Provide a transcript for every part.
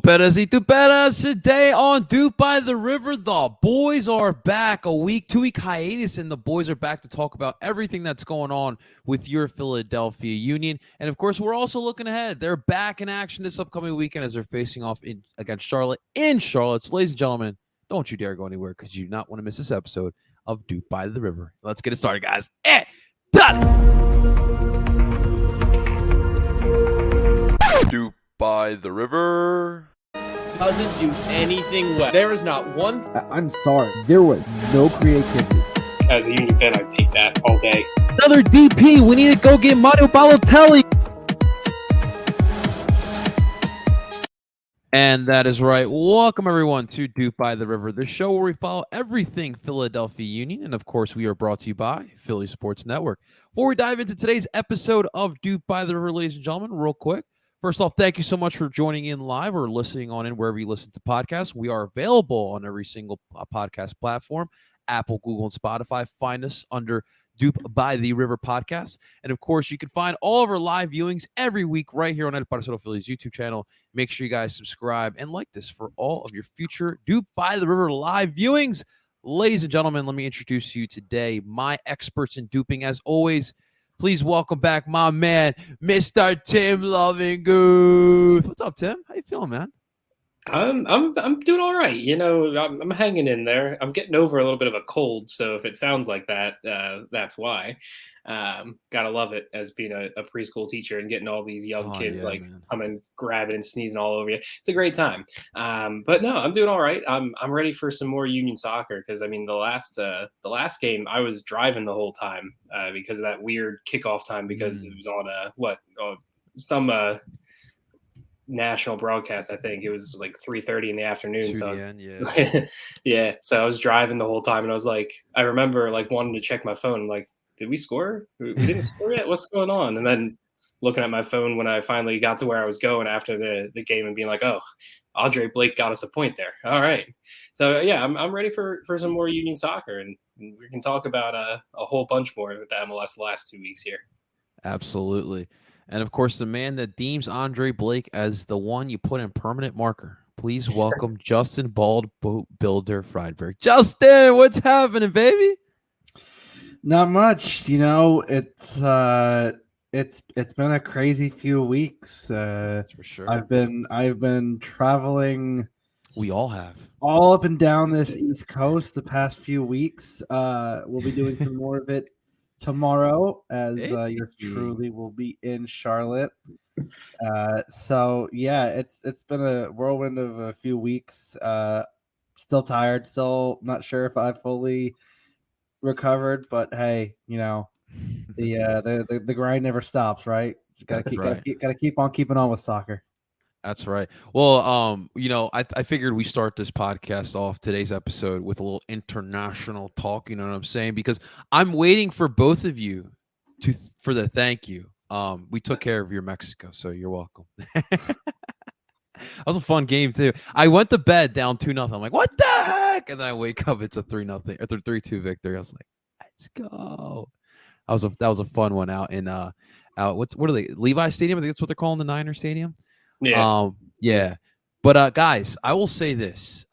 Duperas y Duperas. Today on DOOP by the River, the boys are back. A 2-week hiatus, and the boys are back to talk about everything that's going on with your Philadelphia Union. And of course, we're also looking ahead. They're back in action this upcoming weekend as they're facing off against Charlotte in Charlotte. So, ladies and gentlemen, don't you dare go anywhere because you do not want to miss this episode of DOOP by the River. Let's get it started, guys. Done. DOOP by the River doesn't do anything well. There is not one. I'm sorry. There was no creativity. As a Union fan, I take that all day. Another DP. We need to go get Mario Balotelli. And that is right. Welcome, everyone, to DOOP by the River, the show where we follow everything Philadelphia Union. And, of course, we are brought to you by Philly Sports Network. Before we dive into today's episode of DOOP by the River, ladies and gentlemen, real quick, first off, thank you so much for joining in live or listening on in wherever you listen to podcasts. We are available on every single podcast platform, Apple, Google, and Spotify. Find us under DOOP by the River podcast. And, of course, you can find all of our live viewings every week right here on El Parcero Philly's YouTube channel. Make sure you guys subscribe and like this for all of your future DOOP by the River live viewings. Ladies and gentlemen, let me introduce you today, my experts in duping. As always, please welcome back my man, Mr. Tim Lovinguth. What's up, Tim? How you feeling, man? I'm doing all right. You know, I'm hanging in there. I'm getting over a little bit of a cold, so if it sounds like that, that's why. Gotta love it as being a preschool teacher and getting all these young kids coming, grabbing and sneezing all over you. It's a great time. But no, I'm doing all right. I'm ready for some more Union soccer because I mean the last game I was driving the whole time because of that weird kickoff time because it was on some national broadcast. I think it was like 3:30 in the afternoon. Yeah. So I was driving the whole time and I was like, I remember like wanting to check my phone. I'm like, did we score? We didn't score yet. What's going on? And then looking at my phone when I finally got to where I was going after the game and being like, oh, Andre Blake got us a point there. All right. So yeah, I'm ready for some more Union soccer and we can talk about a whole bunch more with the MLS the last 2 weeks here. Absolutely. And, of course, the man that deems Andre Blake as the one you put in permanent marker. Please welcome Justin Bald Boat Builder Friedberg. Justin, what's happening, baby? Not much. You know, it's been a crazy few weeks. That's for sure. I've been traveling. We all have. All up and down this East Coast the past few weeks. We'll be doing some more of it tomorrow as yours truly will be in Charlotte. So yeah, it's been a whirlwind of a few weeks. Still tired, still not sure if I fully recovered, but hey, you know, the grind never stops, right? Gotta keep on keeping on with soccer. That's right. Well, you know, I figured we start this podcast off today's episode with a little international talk. You know what I'm saying? Because I'm waiting for both of you for the thank you. We took care of your Mexico, so you're welcome. That was a fun game too. I went to bed down 2-0. I'm like, what the heck? And then I wake up, it's a 3-0 or 3-2 victory. I was like, let's go. That was a fun one out in what are they? Levi Stadium? I think that's what they're calling the Niner Stadium. Yeah. Yeah. But guys, I will say this.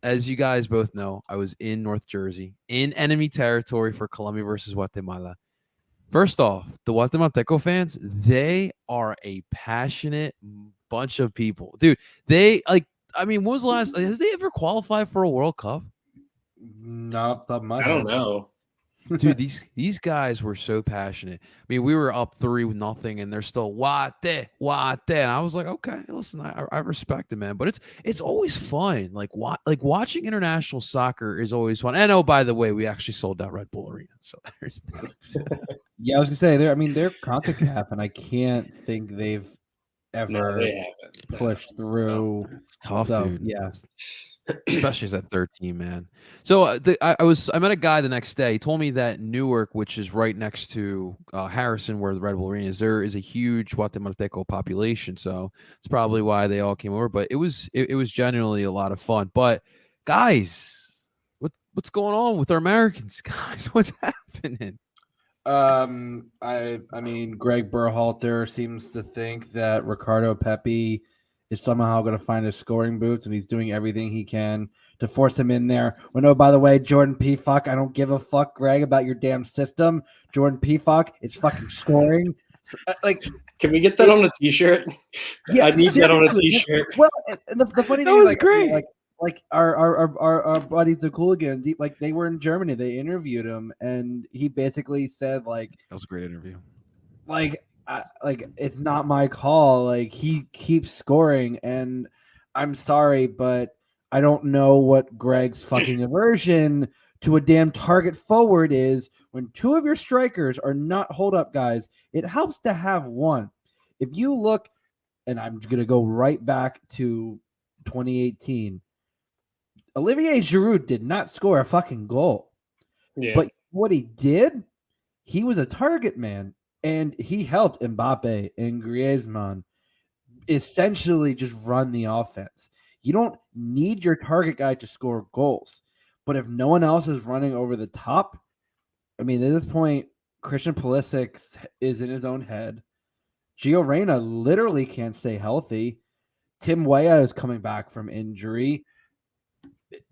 As you guys both know, I was in North Jersey in enemy territory for Colombia versus Guatemala. First off, the Guatemalteco fans, they are a passionate bunch of people. Dude, when was the last has they ever qualified for a World Cup? Not off the top of my head. I don't know. Dude, these guys were so passionate. I mean, we were up 3-0, and they're still Guate. And I was like, okay, listen, I respect it, man. But it's always fun. Like watching international soccer is always fun. And oh, by the way, we actually sold out Red Bull Arena. So there's that. Yeah, I was gonna say they're CONCACAF, and I can't think they've ever pushed through. It's tough, dude. Yeah. Especially as that third team, man. So I met a guy the next day. He told me that Newark, which is right next to Harrison, where the Red Bull Arena is, there is a huge Guatemalteco population. So it's probably why they all came over. But it was genuinely a lot of fun. But guys, what's going on with our Americans, guys? What's happening? I mean, Greg Berhalter seems to think that Ricardo Pepi is somehow going to find his scoring boots, and he's doing everything he can to force him in there. When, oh, by the way, Jordan P. Fuck, I don't give a fuck, Greg, about your damn system. Jordan P. Fuck, it's fucking scoring. So, can we get that on a T-shirt? Yeah, I need that on a T-shirt. Well, and the funny thing was is, great. Like our buddies, the Cooligans, like they were in Germany. They interviewed him, and he basically said, like, that was a great interview. Like, it's not my call. Like, he keeps scoring, and I'm sorry, but I don't know what Greg's fucking aversion to a damn target forward is. When two of your strikers are not hold up guys, it helps to have one. If you look, and I'm going to go right back to 2018, Olivier Giroud did not score a fucking goal. Yeah. But what he did, he was a target man, and he helped Mbappe and Griezmann essentially just run the offense. You don't need your target guy to score goals. But if no one else is running over the top, I mean, at this point, Christian Pulisic is in his own head. Gio Reyna literally can't stay healthy. Tim Weah is coming back from injury.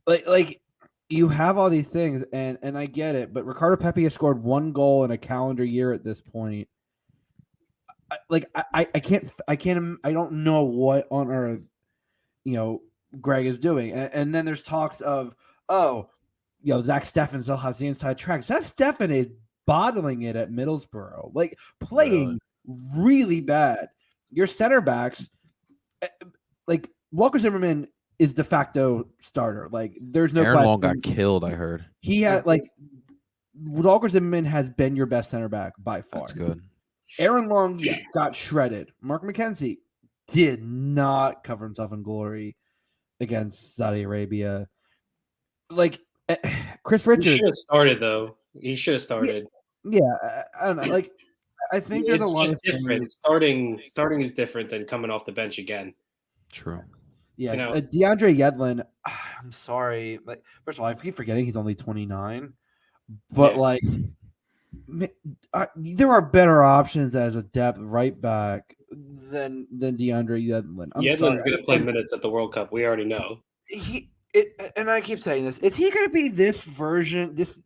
Like you have all these things, and I get it, but Ricardo Pepi has scored one goal in a calendar year at this point. I don't know what on earth, Greg is doing. And then there's talks of, Zach Steffen still has the inside track. Zach Steffen is bottling it at Middlesbrough, like playing really bad. Your center backs, like Walker Zimmerman is de facto starter. Like, there's no Aaron question. Long got killed, I heard. He had, Walker Zimmerman has been your best center back by far. That's good. Aaron Long, got shredded. Mark McKenzie did not cover himself in glory against Saudi Arabia. Like, Chris Richards. He should have started, though. He should have started. Yeah, I don't know. Like, I think there's a lot of different. Starting is different than coming off the bench again. True. Yeah, DeAndre Yedlin, I'm sorry. Like, first of all, I keep forgetting he's only 29. But, there are better options as a depth right back than DeAndre Yedlin. Yedlin's going to play minutes at the World Cup. We already know. And I keep saying this. Is he going to be this version, this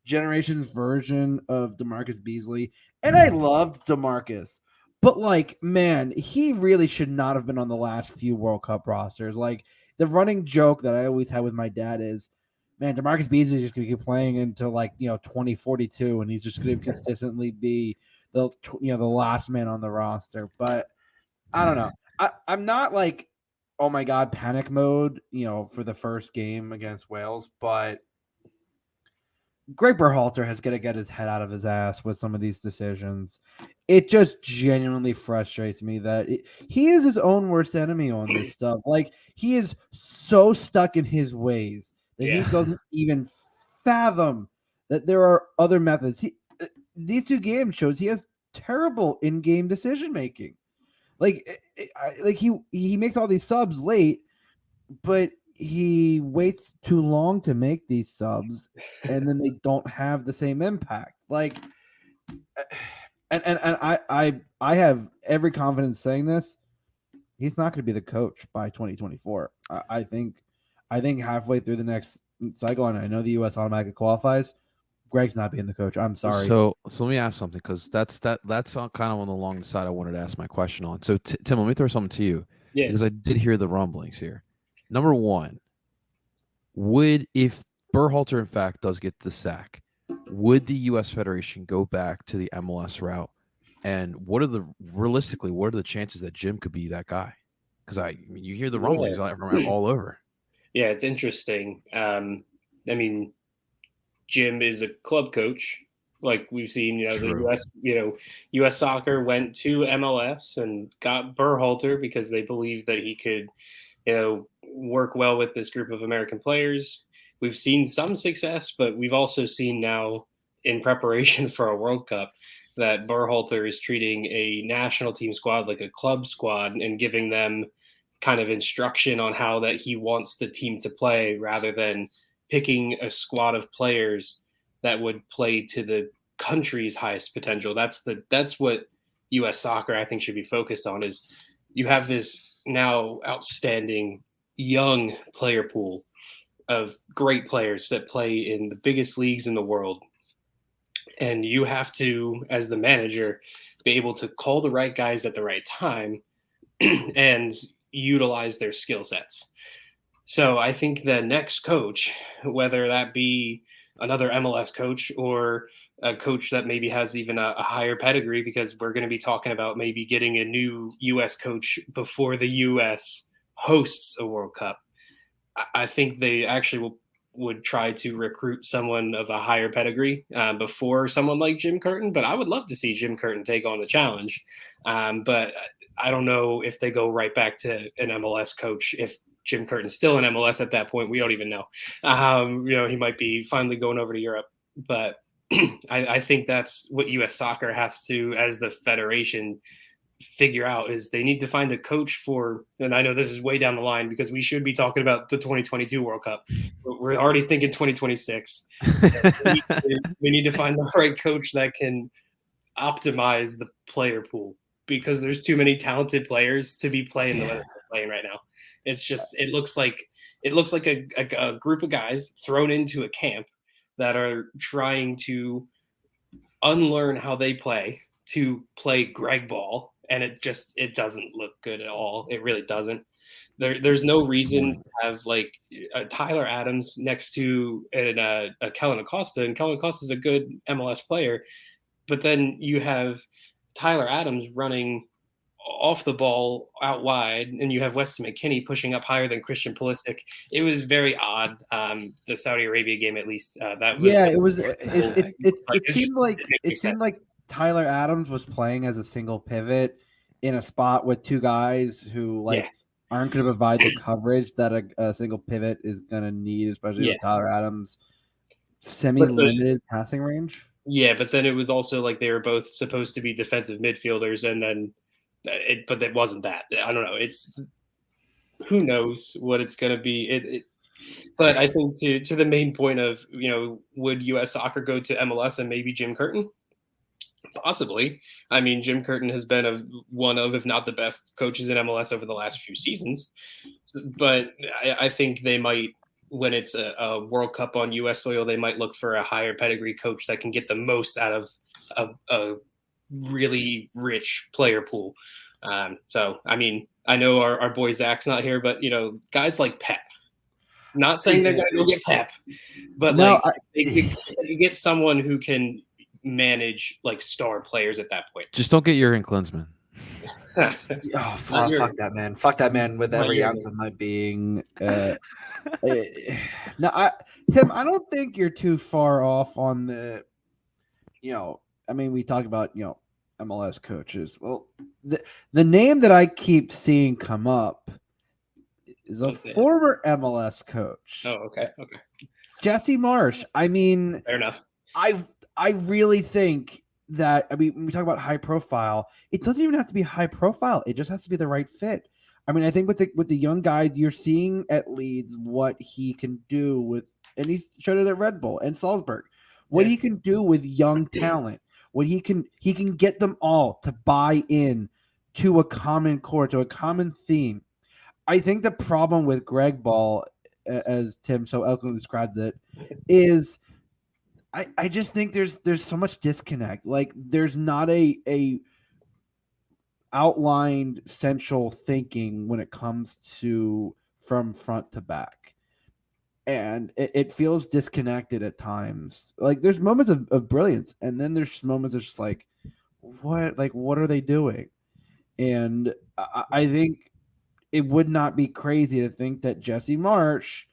generation's version of DeMarcus Beasley? And I loved DeMarcus. But, man, he really should not have been on the last few World Cup rosters. Like, the running joke that I always had with my dad is, man, DeMarcus Beasley is just going to keep playing until 2042, and he's just going to consistently be the last man on the roster. But I don't know. I'm not oh my God, panic mode, for the first game against Wales. But Greg Berhalter has got to get his head out of his ass with some of these decisions. It just genuinely frustrates me that he is his own worst enemy on this stuff. Like, he is so stuck in his ways that he doesn't even fathom that there are other methods. These two games shows he has terrible in-game decision making. He makes all these subs late, but he waits too long to make these subs, and then they don't have the same impact. And I have every confidence saying this. He's not going to be the coach by 2024. I think halfway through the next cycle, and I know the U.S. automatically qualifies, Greg's not being the coach. I'm sorry. So let me ask something, because that's kind of on the long side I wanted to ask my question on. So Tim, let me throw something to you, because I did hear the rumblings here. Number one, if Berhalter in fact does get the sack, would the U.S. Federation go back to the MLS route? And realistically, what are the chances that Jim could be that guy? Because you hear the rumblings all over. Yeah, it's interesting. Jim is a club coach, like we've seen. The U.S. Soccer went to MLS and got Berhalter because they believed that he could, work well with this group of American players. We've seen some success, but we've also seen now, in preparation for a World Cup, that Berhalter is treating a national team squad like a club squad and giving them kind of instruction on how that he wants the team to play, rather than picking a squad of players that would play to the country's highest potential. That's what U.S. Soccer, I think, should be focused on. Is you have this now outstanding young player pool of great players that play in the biggest leagues in the world. And you have to, as the manager, be able to call the right guys at the right time and utilize their skill sets. So I think the next coach, whether that be another MLS coach or a coach that maybe has even a higher pedigree, because we're going to be talking about maybe getting a new U.S. coach before the U.S. hosts a World Cup. I think they actually would try to recruit someone of a higher pedigree before someone like Jim Curtin. But I would love to see Jim Curtin take on the challenge. But I don't know if they go right back to an MLS coach. If Jim Curtin's still in MLS at that point, we don't even know. He might be finally going over to Europe. But I think that's what U.S. Soccer has to, as the federation, figure out, is they need to find a coach for, and I know this is way down the line because we should be talking about the 2022 World Cup, but we're already thinking 2026. we need to find the right coach that can optimize the player pool, because there's too many talented players to be playing the way they're playing right now. It's just, it looks like a group of guys thrown into a camp that are trying to unlearn how they play to play Greg ball. And it doesn't look good at all. It really doesn't. There's no reason to have like Tyler Adams next to a Kellen Acosta, and Kellen Acosta is a good MLS player, but then you have Tyler Adams running off the ball out wide, and you have Weston McKennie pushing up higher than Christian Pulisic. It was very odd. The Saudi Arabia game, at least, that was. Yeah, it was. It seemed like Tyler Adams was playing as a single pivot in a spot with two guys who aren't going to provide the coverage that a single pivot is going to need, especially with Tyler Adams' semi-limited passing range. Yeah, but then it was also like they were both supposed to be defensive midfielders, and then but it wasn't that. I don't know. It's, who knows what it's going to be. But I think to the main point of, would U.S. Soccer go to MLS and maybe Jim Curtin? Possibly. I mean, Jim Curtin has been one of, if not the best coaches in MLS over the last few seasons. But I think they might, when it's a World Cup on U.S. soil, they might look for a higher pedigree coach that can get the most out of a really rich player pool. So, I mean, I know our boy Zach's not here, but, guys like Pep. Not saying they're going to go get Pep, but you get someone who can manage like star players at that point. Just don't get Jurgen Klinsmann. Fuck that man. Fuck that man with every ounce of my being. Tim, I don't think you're too far off on the, we talk about, MLS coaches. Well, the name that I keep seeing come up is a former MLS coach. Oh, okay. Jesse Marsch. I mean, fair enough. I really think that, when we talk about high profile, it doesn't even have to be high profile. It just has to be the right fit. I mean, I think with the young guys, you're seeing at Leeds what he can do with, and he showed it at Red Bull and Salzburg, what he can do with young talent, what he can get them all to buy in to a common core, to a common theme. I think the problem with Greg Ball, as Tim so eloquently describes it, is I just think there's so much disconnect. Like, there's not a outlined central thinking when it comes to from front to back, and it feels disconnected at times. Like, there's moments of brilliance, and then there's moments of just like, what are they doing? And I think it would not be crazy to think that Jesse Marsch,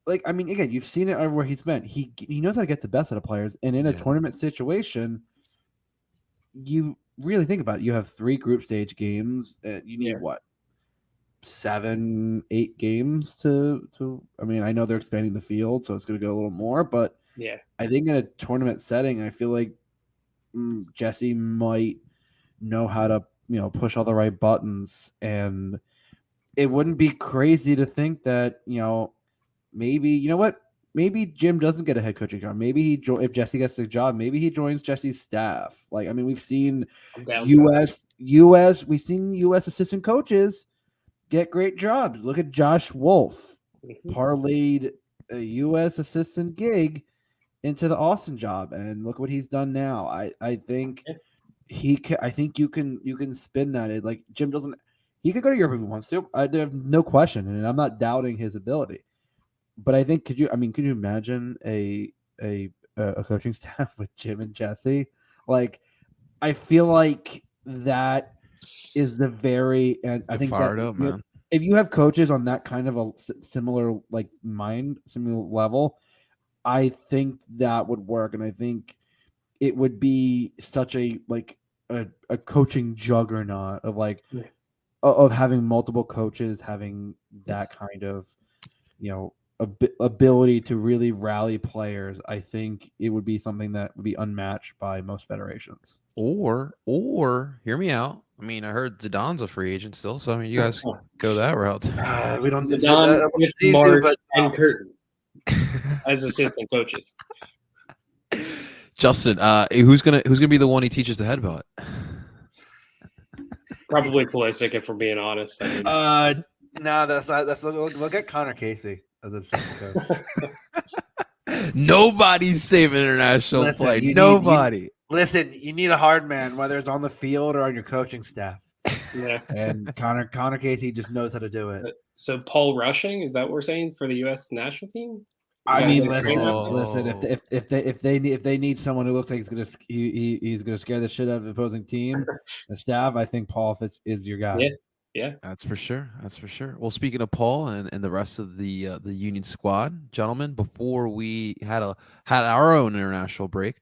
again, you've seen it everywhere he's been. He knows how to get the best out of players. And in a tournament situation, you really think about it. You have 3 group stage games. You need 7, 8 games to. I know they're expanding the field, so it's going to go a little more. But I think in a tournament setting, I feel like Jesse might know how to push all the right buttons, and it wouldn't be crazy to think that maybe, maybe Jim doesn't get a head coaching job. Maybe if Jesse gets the job, maybe he joins Jesse's staff. We've seen U.S. assistant coaches get great jobs. Look at Josh Wolf, Mhm. parlayed a U.S. assistant gig into the Austin job, and look what he's done now. I think I think you can spin that. Like Jim doesn't. He could go to Europe if he wants to. I have no question, and I'm not doubting his ability. But I think could you imagine a coaching staff with Jim and Jesse? Like, I feel like that is the very, and I Get think that fired up, man. if you have coaches on that kind of a similar like similar level, I think that would work, and I think it would be such a like a coaching juggernaut of like of having multiple coaches having that kind of ability to really rally players. I think it would be something that would be unmatched by most federations. Or hear me out. I mean, I heard Zidane's a free agent still, so I mean, you guys go that route. We don't Zidane with Marsh and Curtin as assistant coaches. Justin, who's gonna be the one he teaches the headbutt? Probably Pulisic, if we're being honest. I mean, No, that's not. That's look at Connor Casey as assistant coach. Nobody's saving international play. Nobody. Listen, you need a hard man, whether it's on the field or on your coaching staff. yeah. And Connor Casey just knows how to do it. So Paul Rushing, is that what we're saying for the U.S. national team? I mean, Yeah, listen. If they need someone who looks like he's gonna scare the shit out of the opposing team, the staff, I think Paul is your guy. Yeah. That's for sure. That's for sure. Well, speaking of Paul and the rest of the Union squad, gentlemen, before we had our own international break,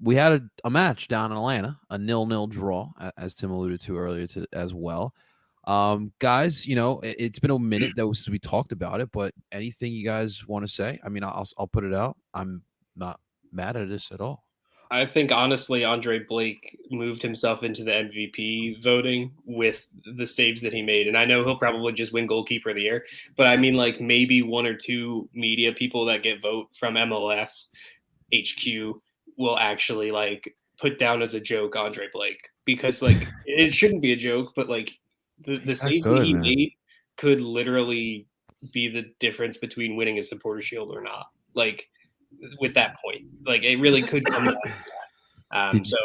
we had a match down in Atlanta, a 0-0 draw, as Tim alluded to earlier as well. Guys, it's been a minute since we talked about it, but anything you guys want to say? I mean, I'll put it out. I'm not mad at this at all. I think honestly, Andre Blake moved himself into the MVP voting with the saves that he made. And I know he'll probably just win goalkeeper of the year, but I mean, like maybe one or two media people that get vote from MLS HQ will actually like put down as a joke Andre Blake, because like it shouldn't be a joke, but like the saves that he made could literally be the difference between winning a supporter shield or not. Like with that point, like it really could come down to that. So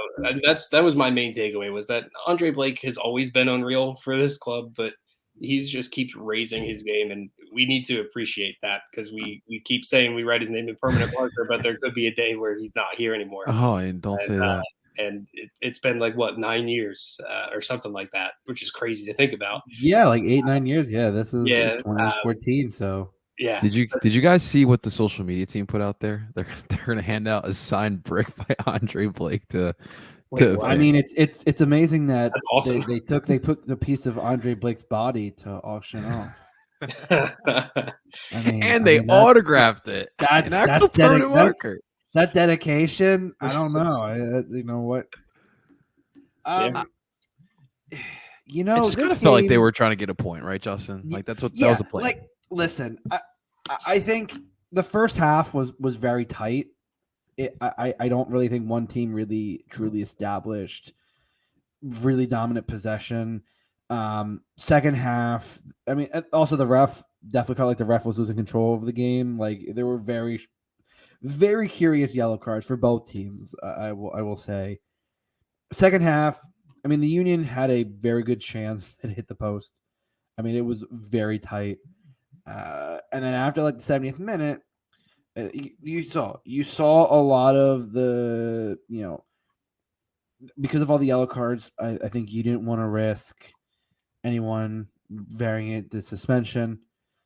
that was my main takeaway, was that Andre Blake has always been unreal for this club, but he's just keeps raising his game, and we need to appreciate that, because we keep saying we write his name in permanent marker, but there could be a day where he's not here anymore. Oh, and don't say that. And it's been like 9 years or something like that, which is crazy to think about. Yeah, like 8-9 years. Yeah, this is 2014. So yeah. Did you guys see what the social media team put out there? They're gonna hand out a signed brick by Andre Blake to. I mean, it's amazing that that's awesome. they put the piece of Andre Blake's body to auction off. And they autographed it. That's an actual permanent marker. That dedication, I don't know. You know what? It just kind of felt like they were trying to get a point, right, Justin? Like that was the plan. Like, listen, I think the first half was very tight. I don't really think one team really truly established really dominant possession. Second half, I mean, also the ref definitely felt like the ref was losing control of the game. Like there were very, very curious yellow cards for both teams. I will say. Second half, I mean, the Union had a very good chance to hit the post. I mean, it was very tight. And then after like the 70th minute, you saw a lot of the, because of all the yellow cards, I think you didn't want to risk anyone varying it to suspension.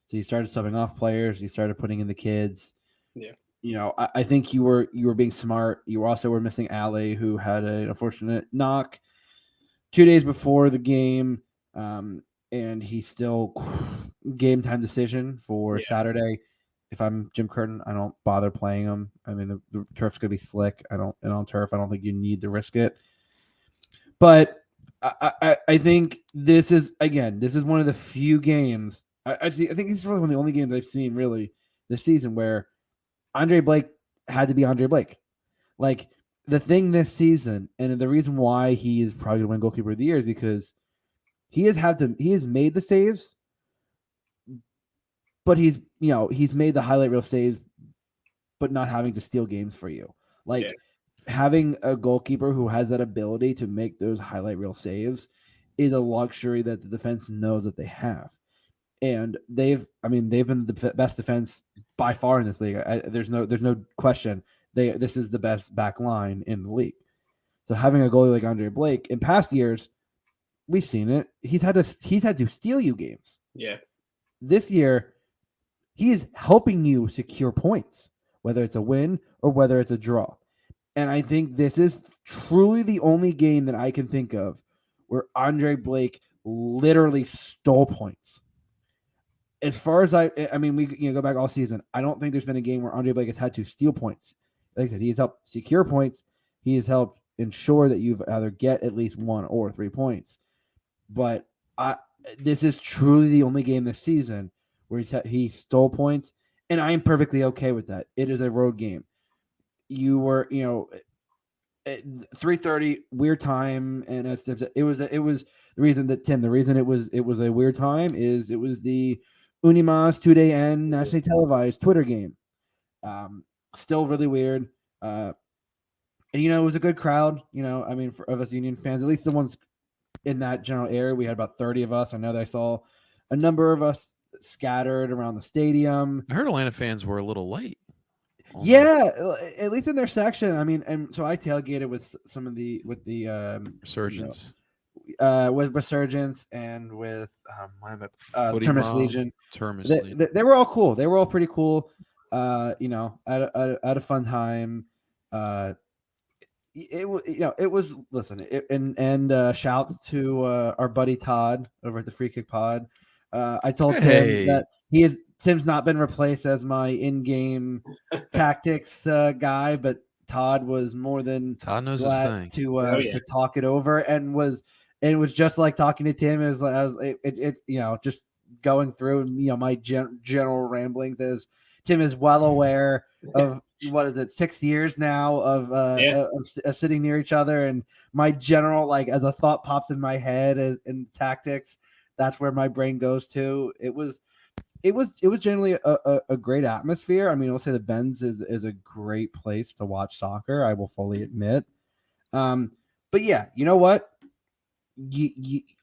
So you started subbing off players. You started putting in the kids. Yeah. I think you were being smart. You also were missing Ali, who had an unfortunate knock 2 days before the game. And he still game time decision for Saturday. If I'm Jim Curtin, I don't bother playing him. I mean, the turf's gonna be slick. And on turf, I don't think you need to risk it. But I think this is one of the few games. I think this is really one of the only games I've seen really this season where Andre Blake had to be Andre Blake. Like the thing this season, and the reason why he is probably gonna win goalkeeper of the year is because He has made the saves, but he's made the highlight reel saves, but not having to steal games for you. Like having a goalkeeper who has that ability to make those highlight reel saves is a luxury that the defense knows that they have. And they've been the best defense by far in this league. There's no question. This is the best back line in the league. So having a goalie like Andre Blake in past years, we've seen it. He's had to steal you games. Yeah. This year, he is helping you secure points, whether it's a win or whether it's a draw. And I think this is truly the only game that I can think of where Andre Blake literally stole points. As far as we go back all season, I don't think there's been a game where Andre Blake has had to steal points. Like I said, he has helped secure points. He has helped ensure that you've either get at least 1 or 3 points. But this is truly the only game this season where he stole points, and I am perfectly okay with that. It is a road game. You were, at 3:30 weird time, and it was the reason that the reason it was a weird time is it was the Unimas 2-day end nationally televised Twitter game. Still really weird. And it was a good crowd. Of us Union fans, at least the ones in that general area. We had about 30 of us. I know that I saw a number of us scattered around the stadium. I heard Atlanta fans were a little late. Yeah, at least in their section. And so I tailgated with some of the Resurgence. With Resurgence and with Terminus Legion. They were all cool. They were all pretty cool. Had a fun time. It was listen. Shouts to our buddy Todd over at the Free Kick Pod. I told Tim that Tim's not been replaced as my in-game tactics guy, but Todd was more than Todd knows glad to talk it over, and was just like talking to Tim as just going through my general ramblings, as Tim is well aware of 6 years now of sitting near each other, and my general as a thought pops in my head in tactics, that's where my brain goes to. It was generally a great atmosphere. I'll say the Benz is a great place to watch soccer. I will fully admit. But yeah, you know what?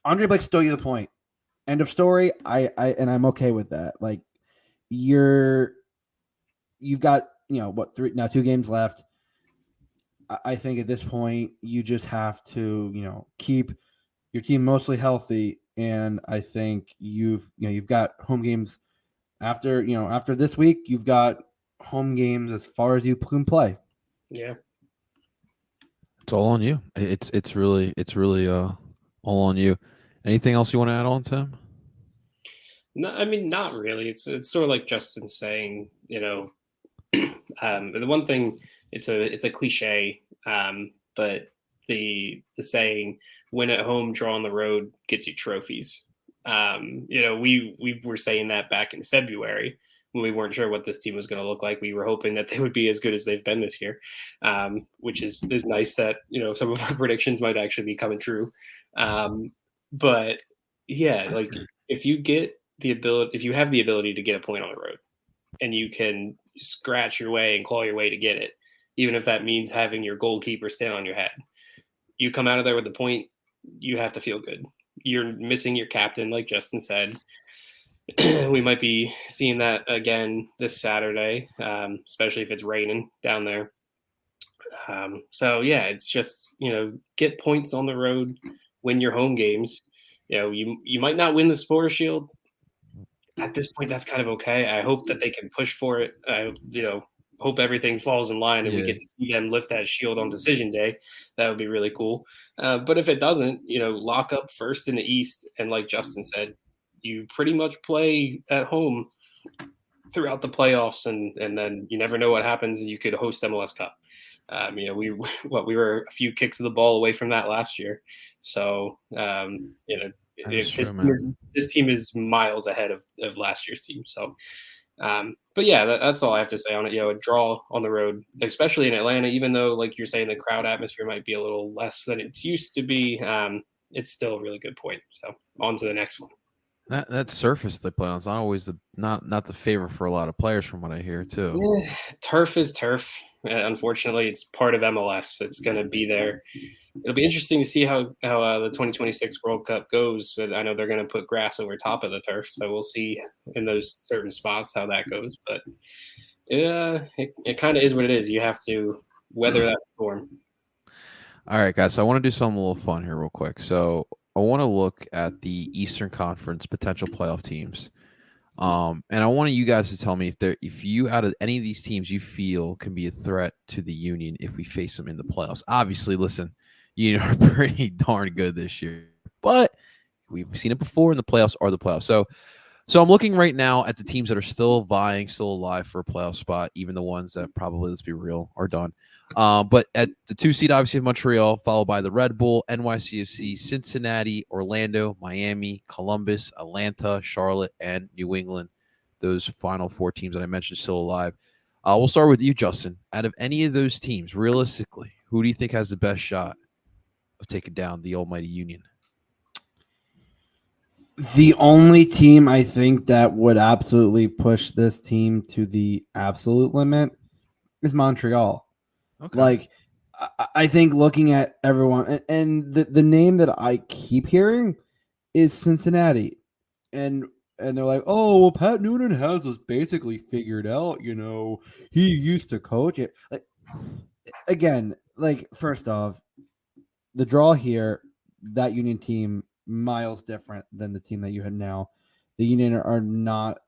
Andre Blake stole you the point. End of story. I'm okay with that. You've got 2 games left. I think at this point you just have to keep your team mostly healthy, and I think you've got home games after this week. You've got home games as far as you can play. Yeah, it's all on you. It's really all on you. Anything else you want to add on, Tim? No, not really. It's sort of like Justin saying, the one thing, it's a cliche, but the saying, win at home, draw on the road gets you trophies. We were saying that back in February when we weren't sure what this team was going to look like. We were hoping that they would be as good as they've been this year, which is nice that, some of our predictions might actually be coming true. But yeah, if you have the ability to get a point on the road, and you can scratch your way and claw your way to get it, even if that means having your goalkeeper stand on your head, you come out of there with the point, you have to feel good. You're missing your captain, like Justin said. We might be seeing that again this Saturday, especially if it's raining down there. So yeah, it's just, get points on the road, win your home games. You might not win the Supporter Shield. At this point, that's kind of okay. I hope that they can push for it. I hope everything falls in line and we get to see them lift that shield on decision day. That would be really cool. But if it doesn't, lock up first in the East. And like Justin said, you pretty much play at home throughout the playoffs, and then you never know what happens, and you could host MLS Cup. We were a few kicks of the ball away from that last year. So, this team is miles ahead of last year's team. So, but yeah, that's all I have to say on it. A draw on the road, especially in Atlanta, even though, like you're saying, the crowd atmosphere might be a little less than it used to be. it's still a really good point. So on to the next one. That surface they play on is not always not the favorite for a lot of players, from what I hear too. Yeah, turf is turf. Unfortunately, it's part of MLS. It's going to be there. It'll be interesting to see how the 2026 World Cup goes. But I know they're going to put grass over top of the turf, so we'll see in those certain spots how that goes. But it kind of is what it is. You have to weather that storm. All right, guys. So I want to do something a little fun here, real quick. So I want to look at the Eastern Conference potential playoff teams. And I want you guys to tell me if you out of any of these teams you feel can be a threat to the Union if we face them in the playoffs. Obviously, listen, Union are pretty darn good this year, but we've seen it before, and the playoffs are the playoffs. So I'm looking right now at the teams that are still vying, still alive for a playoff spot, even the ones that probably, let's be real, are done. But at the 2 seed, obviously Montreal, followed by the Red Bull, NYCFC, Cincinnati, Orlando, Miami, Columbus, Atlanta, Charlotte, and New England. Those final 4 teams that I mentioned still alive. We'll start with you, Justin. Out of any of those teams, realistically, who do you think has the best shot of taking down the almighty Union? The only team I think that would absolutely push this team to the absolute limit is Montreal. Okay. Like, I think looking at everyone, and the name that I keep hearing is Cincinnati. And they're like, oh, well, Pat Noonan has us basically figured out. You know, he used to coach it. Like, again, like, first off, the draw here, that Union team, miles different than the team that you have now. The Union are not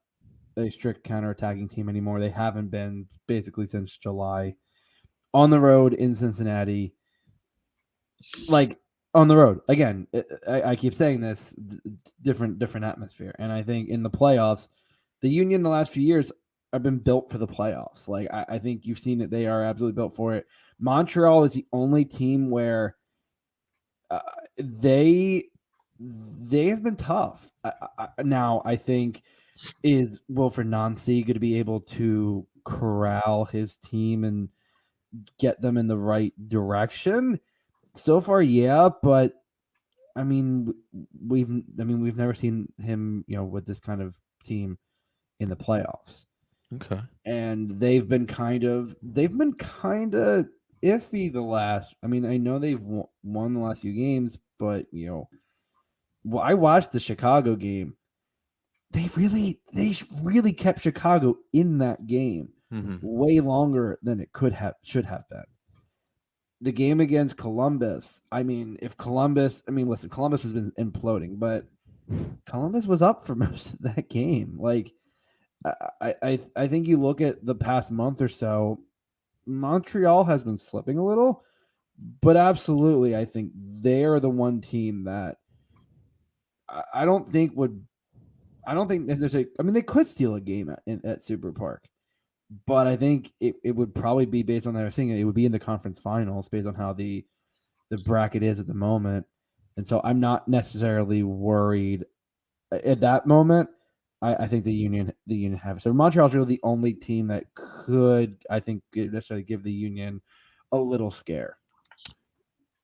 a strict counterattacking team anymore. They haven't been basically since July. On the road in Cincinnati, like on the road again. I keep saying this, different atmosphere, and I think in the playoffs, the Union the last few years have been built for the playoffs. Like I think you've seen it; they are absolutely built for it. Montreal is the only team where they have been tough. Now I think is Wilfred Nancy going to be able to corral his team and get them in the right direction? So far, yeah, but I mean, we've never seen him, with this kind of team in the playoffs. Okay. And they've been kind of iffy the last. I mean, I know they've won the last few games, but I watched the Chicago game. They really kept Chicago in that game way longer than it should have been. The game against Columbus, listen, Columbus has been imploding, but Columbus was up for most of that game. Like, I think you look at the past month or so, Montreal has been slipping a little, but absolutely, I think they are the one team that I don't think necessarily. I mean, they could steal a game at Super Park, but I think it would probably be based on that thing. It would be in the conference finals based on how the bracket is at the moment. And so I'm not necessarily worried at that moment. I think the Union have it. So Montreal's really the only team that could, I think, necessarily give the Union a little scare.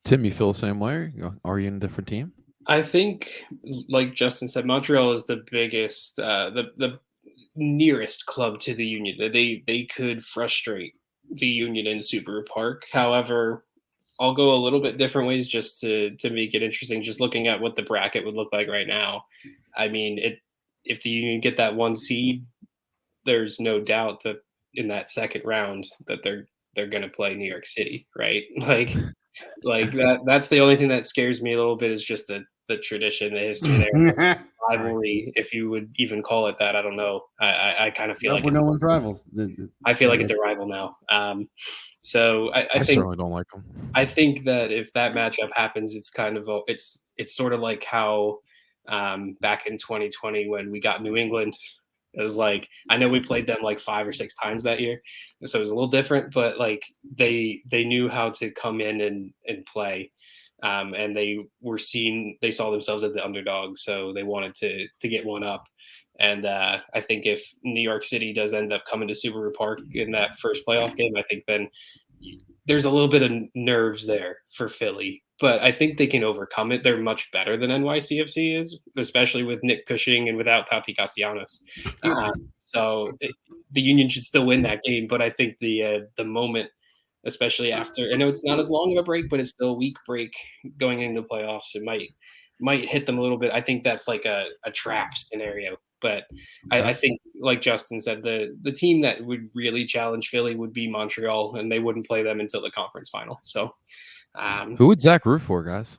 Tim, you feel the same way? Are you in a different team? I think, like Justin said, Montreal is the biggest, the nearest club to the Union. They could frustrate the Union in Super Park. However, I'll go a little bit different ways just to make it interesting. Just looking at what the bracket would look like right now. I mean, if the Union get that 1 seed, there's no doubt that in that second round that they're going to play New York City, right? Like that's the only thing that scares me a little bit is just the tradition, the history there, rivalry, if you would even call it that. I don't know. I kind of feel like no one's rivals. I feel like it's a rival now. So I think certainly don't like them. I think that if that matchup happens, it's kind of it's sort of like how back in 2020 when we got New England. It was like, I know we played them like 5 or 6 times that year, so it was a little different, but like they knew how to come in and play, and they saw themselves as the underdog, so they wanted to get one up. And I think if New York City does end up coming to Super Park in that first playoff game, I think then there's a little bit of nerves there for Philly but I think they can overcome it. They're much better than NYCFC is, especially with Nick Cushing and without Tati Castellanos. The Union should still win that game, but I think the moment, especially after, I know it's not as long of a break, but it's still a week break going into the playoffs. It might hit them a little bit. I think that's like a trap scenario. But I think, like Justin said, the team that would really challenge Philly would be Montreal, and they wouldn't play them until the conference final. So, who would Zach root for, guys?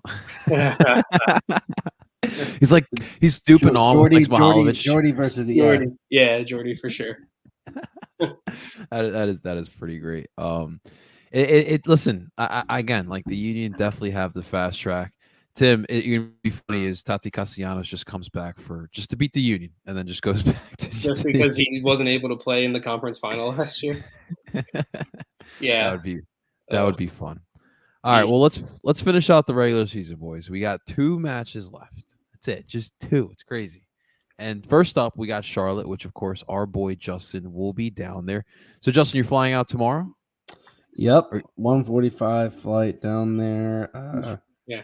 He's stooping on Jordy versus the Jordy. Yeah, Jordy for sure. that is pretty great. Listen, I again, like the Union definitely have the fast track. Tim, it would be funny is Tati Castellanos just comes back just to beat the Union and then just goes back to just because he wasn't able to play in the conference final last year. Yeah, that would be fun. All right, well let's finish out the regular season, boys. We got 2 matches left. That's it, just 2. It's crazy. And first up, we got Charlotte, which of course our boy Justin will be down there. So Justin, you're flying out tomorrow? Yep, 1:45 flight down there. Yeah.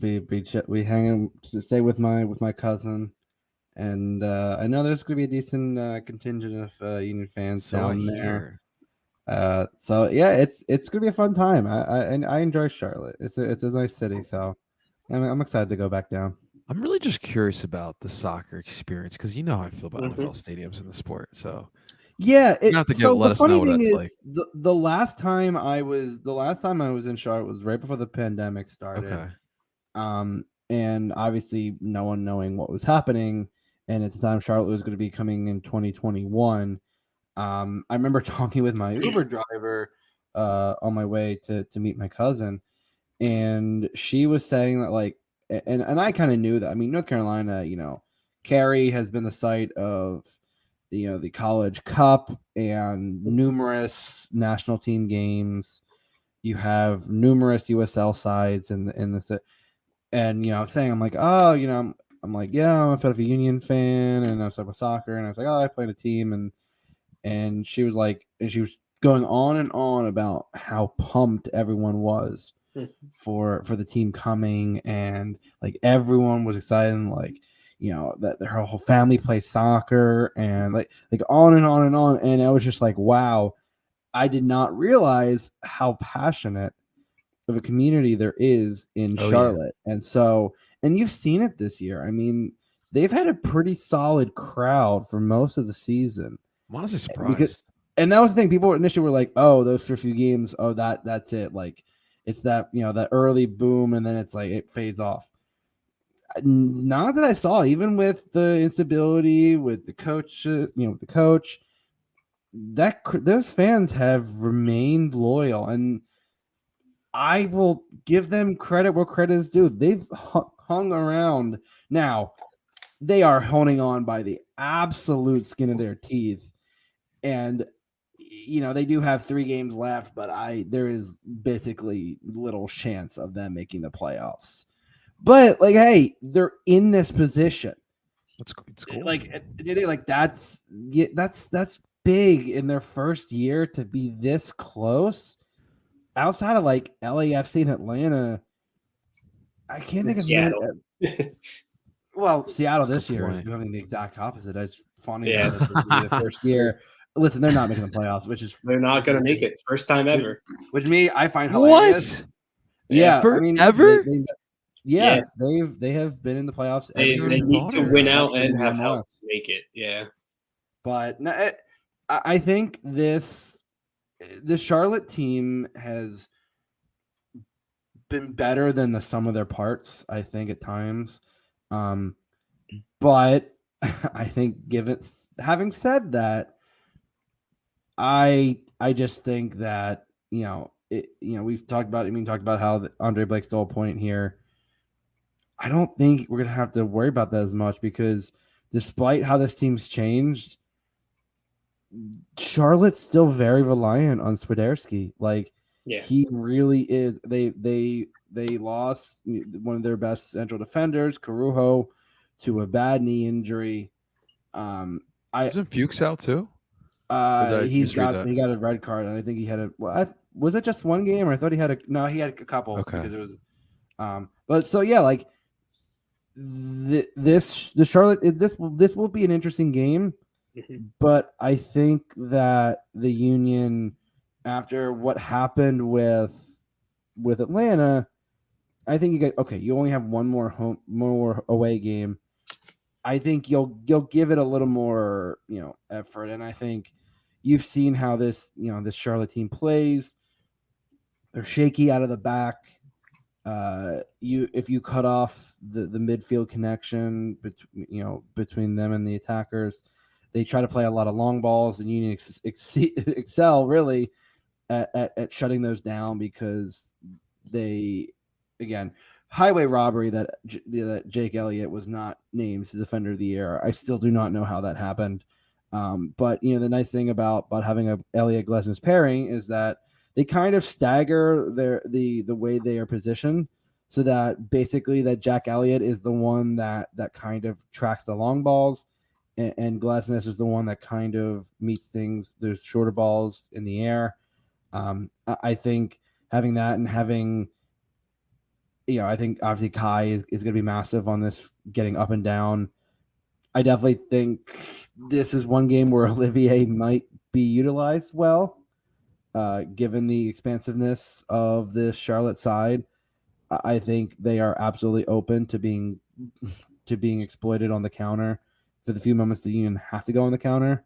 We stay with my cousin, and I know there's going to be a decent contingent of Union fans down there. So yeah, it's going to be a fun time. I enjoy Charlotte. It's a nice city, so I'm excited to go back down. I'm really just curious about the soccer experience because you know how I feel about NFL stadiums in the sport. So yeah, let us know what that's like. The last time I was in Charlotte was right before the pandemic started. Okay. And obviously no one knowing what was happening, and at the time Charlotte was going to be coming in 2021. I remember talking with my Uber driver on my way to meet my cousin, and she was saying that like, and I kind of knew that. I mean, North Carolina, Cary has been the site of the College Cup and numerous national team games. You have numerous USL sides in this, and I'm like, oh, I'm like, yeah, I'm a Philadelphia Union fan, and I was talking about soccer, and I was like, oh, I played a team, and she was like, and she was going on and on about how pumped everyone was for the team coming, and like everyone was excited, and like that their whole family plays soccer, and like on and on and on, and I was just like, wow, I did not realize how passionate of a community there is in Charlotte. Yeah. And you've seen it this year. I mean, they've had a pretty solid crowd for most of the season. I'm honestly surprised. And that was the thing. People initially were like, oh, those first few games, oh, that's it. Like it's that, that early boom, and then it's like it fades off. Not that I saw, even with the instability with the coach, with the coach, that those fans have remained loyal, and I will give them credit where credit is due. They've hung around. Now, they are holding on by the absolute skin of their teeth, and they do have 3 games left, but there is basically little chance of them making the playoffs. But like, hey, they're in this position. It's cool. Like that's big in their first year to be this close. Outside of like LAFC and Atlanta, I can't think of Seattle. Well, Seattle this year is doing the exact opposite. It's funny that this will be the first year. Listen, they're not making the playoffs, which is they're not going to make it. First time ever. Which me, I find hilarious. What? Yeah, I mean, ever? They have been in the playoffs. They need to win out and have help make it. Yeah, but I think the Charlotte team has been better than the sum of their parts, I think, at times. But I think, having said that, I just think that we've talked about how Andre Blake stole a point here. I don't think we're gonna have to worry about that as much, because despite how this team's changed, Charlotte's still very reliant on Swiderski. Like, he really is. They lost one of their best central defenders, Carujo, to a bad knee injury. Isn't Fuchs out too? He got a red card, and I think he had was it just one game, or I thought he had he had a couple. Okay. Because it was But so yeah, like the Charlotte this will be an interesting game, but I think that the Union, after what happened with Atlanta, I think you only have one more away game. I think you'll give it a little more effort, and I think you've seen how this this Charlotte team plays. They're shaky out of the back. If you cut off the midfield connection between them and the attackers, they try to play a lot of long balls, and Union excel really at shutting those down because they, again, highway robbery that Jake Elliott was not named the Defender of the Year. I still do not know how that happened. But the nice thing about having a Elliott Glesnes pairing is that they kind of stagger the way they are positioned, so that basically that Jack Elliott is the one that kind of tracks the long balls, and Glesnes is the one that kind of meets things, those shorter balls in the air. I think having that and having, I think obviously Kai is going to be massive on this, getting up and down. I definitely think this is one game where Olivier might be utilized well, given the expansiveness of the Charlotte side. I think they are absolutely open to being exploited on the counter for the few moments the Union have to go on the counter.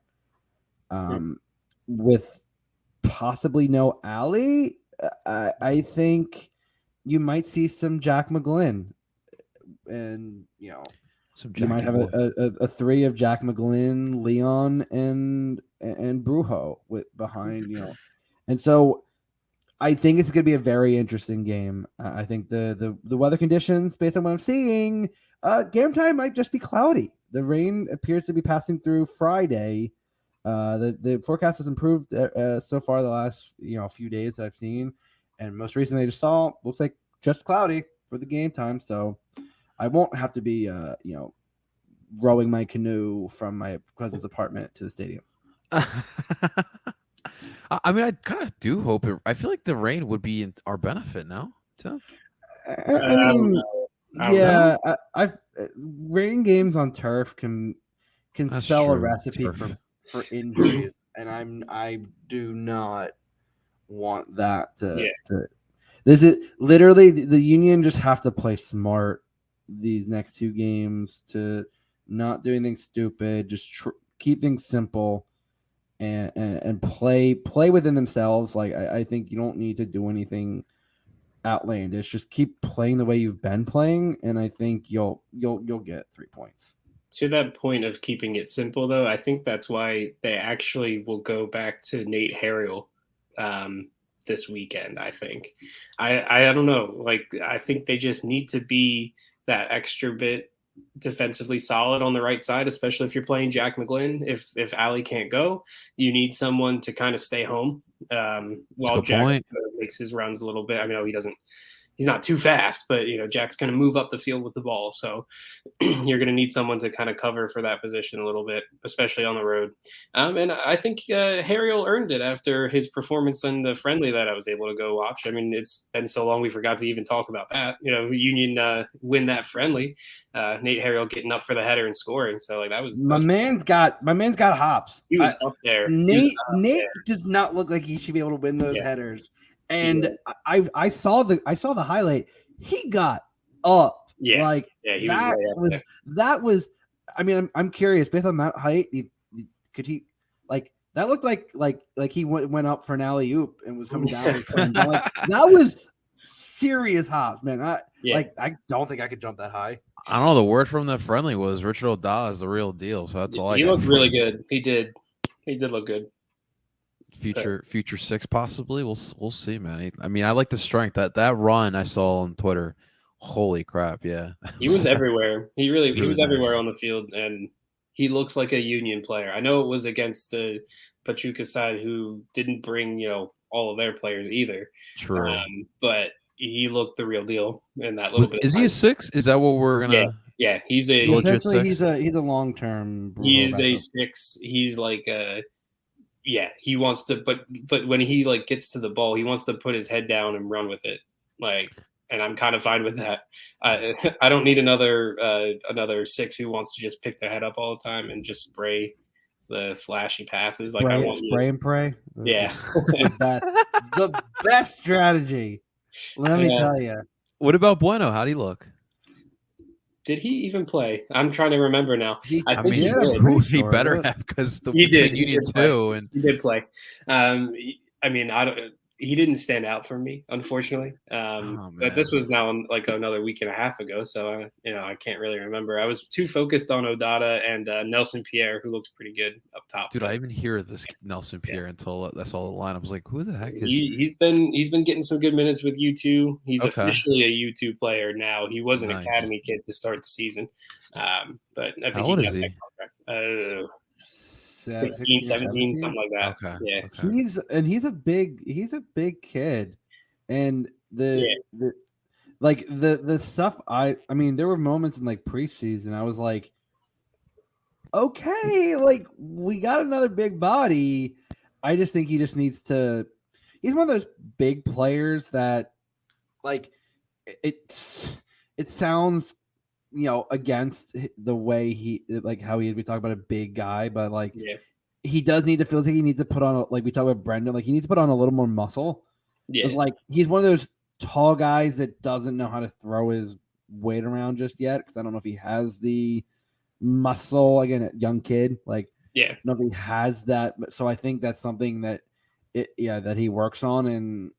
With possibly no alley, I think you might see some Jack McGlynn, and you might have a three of Jack McGlynn, Leon, and Brujo behind, and so I think it's going to be a very interesting game. I think the weather conditions, based on what I'm seeing, game time might just be cloudy. The rain appears to be passing through Friday. The forecast has improved so far the last few days that I've seen, and most recently I just saw looks like just cloudy for the game time. So I won't have to be rowing my canoe from my cousin's apartment to the stadium. I mean, I kind of do hope it. I feel like the rain would be in our benefit now. So, I mean, yeah, I've rain games on turf can spell a recipe for injuries, and I do not want that to. This is literally the Union just have to play smart these next two games, to not do anything stupid, just keep things simple. And play within themselves. Like I think you don't need to do anything outlandish. Just keep playing the way you've been playing, and I think you'll get 3 points. To that point of keeping it simple, though, I think that's why they actually will go back to Nate Harriel this weekend. I think I don't know. Like I think they just need to be that extra bit defensively solid on the right side, especially if you're playing Jack McGlynn. If Ali can't go, you need someone to kind of stay home while Jack makes his runs a little bit. I mean, he's not too fast, but Jack's going to move up the field with the ball, so you're going to need someone to kind of cover for that position a little bit, especially on the road. And I think Harriel earned it after his performance in the friendly that I was able to go watch. I mean, it's been so long we forgot to even talk about that. Union win that friendly. Nate Harriel getting up for the header and scoring. So like that was my man's got hops. He was up there. Nate does not look like he should be able to win those headers. And I saw the highlight. He got up. That was. I mean, I'm curious. Based on that height, could he like that? Looked like he went up for an alley oop and was coming down. That was serious hops, man. I don't think I could jump that high. I don't know. The word from the friendly was Richard O'Donnell is the real deal. So that's all. He looked really good. He did look good. Future six possibly. We'll see, man. I mean, I like the strength that run I saw on Twitter. Holy crap! Yeah, he was everywhere. He was everywhere on the field, and he looks like a Union player. I know it was against the Pachuca side, who didn't bring all of their players either. True, but he looked the real deal in that little bit. Is he a six? Is that what we're gonna? Yeah, he's a legit six. He's a long term. He is a six. He's like a. Yeah, he wants to, but when he gets to the ball, he wants to put his head down and run with it. Like and I'm kind of fine with that. I don't need another 6 who wants to just pick their head up all the time and just spray the flashy passes. Like I want spray and pray. Yeah. the best strategy. Let me tell you. What about Bueno? How'd he look? Did he even play? I'm trying to remember now. I think he I'm did. pretty He sure, better but- have, because He did. between He Union did play. 2 and He did play. I mean, he didn't stand out for me, unfortunately. But this was now like another week and a half ago, so I can't really remember. I was too focused on Odata and Nelson Pierre, who looked pretty good up top. dude, I even hear this Nelson Pierre until that's all the line. I was like, who the heck is? He's been getting some good minutes with U2. He's officially a U2 player now. He was an academy kid to start the season, but I think how old is he? 16, 17, something like that. Okay. Yeah. Okay. He's a big kid, and the stuff I mean, there were moments in like preseason I was like, okay, like we got another big body. I just think he just needs to. He's one of those big players that, like, it sounds, against the way how we talk about a big guy, but like, he does need to feel like he needs to put on, like we talk about Brendan, like he needs to put on a little more muscle. Yeah. It's like he's one of those tall guys that doesn't know how to throw his weight around just yet, because I don't know if he has the muscle. Again, a young kid, like, nobody has that. So I think that's something that that he works on, and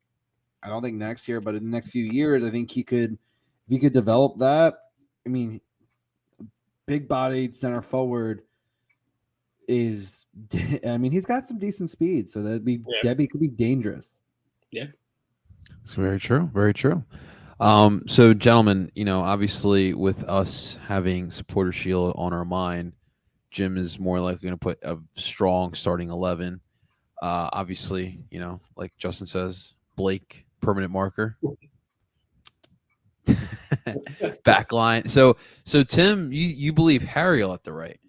I don't think next year, but in the next few years, I think if he could develop that. I mean, big bodied center forward is, I mean, he's got some decent speed, so could be dangerous. Yeah, it's very true. Very true. So, gentlemen, obviously with us having Supporter Shield on our mind, Jim is more likely going to put a strong starting 11. Obviously, like Justin says, Blake, permanent marker. Backline. So Tim, you believe Harry at the right?